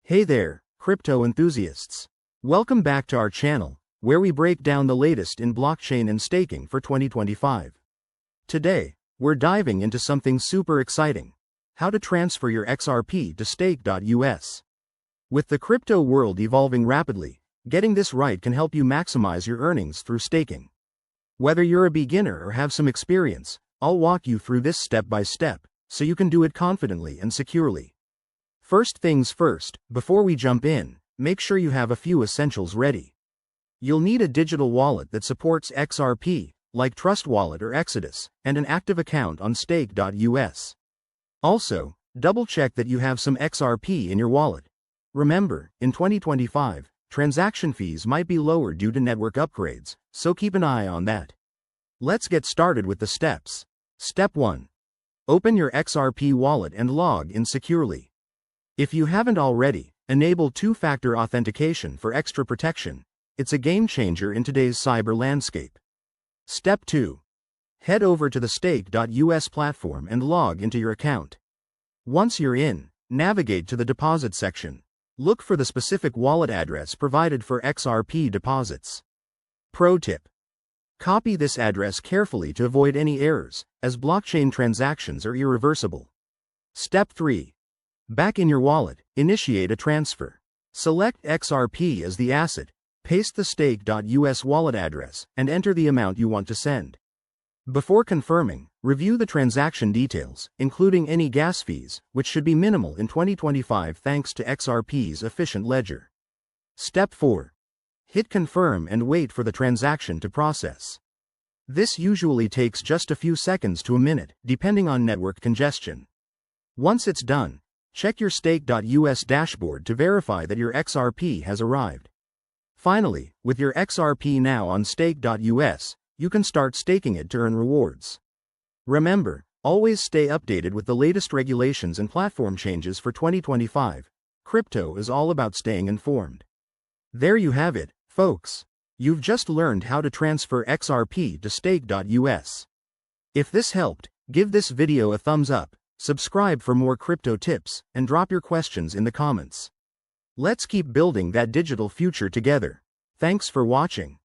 Hey there, crypto enthusiasts. Welcome back to our channel, where we break down the latest in blockchain and staking for 2025. Today, we're diving into something super exciting: how to transfer your XRP to stake.us. With the crypto world evolving rapidly, getting this right can help you maximize your earnings through staking. Whether you're a beginner or have some experience, I'll walk you through this step by step, so you can do it confidently and securely. First things first, before we jump in, make sure you have a few essentials ready. You'll need a digital wallet that supports XRP, like Trust Wallet or Exodus, and an active account on stake.us. Also, double-check that you have some XRP in your wallet. Remember, in 2025, transaction fees might be lower due to network upgrades, so keep an eye on that. Let's get started with the steps. Step 1. Open your XRP wallet and log in securely. If you haven't already, enable two-factor authentication for extra protection. It's a game changer in today's cyber landscape. Step 2. Head over to the stake.us platform and log into your account. Once you're in, navigate to the deposit section. Look for the specific wallet address provided for XRP deposits. Pro tip: copy this address carefully to avoid any errors, as blockchain transactions are irreversible. Step 3. Back in your wallet, initiate a transfer. Select XRP as the asset, paste the stake.us wallet address, and enter the amount you want to send. Before confirming, review the transaction details, including any gas fees, which should be minimal in 2025 thanks to XRP's efficient ledger. Step 4. Hit confirm and wait for the transaction to process. This usually takes just a few seconds to a minute, depending on network congestion. Once it's done, check your stake.us dashboard to verify that your XRP has arrived. Finally, with your XRP now on stake.us, you can start staking it to earn rewards. Remember, always stay updated with the latest regulations and platform changes for 2025. Crypto is all about staying informed. There you have it, folks. You've just learned how to transfer XRP to stake.us. If this helped, give this video a thumbs up, subscribe for more crypto tips, and drop your questions in the comments. Let's keep building that digital future together. Thanks for watching.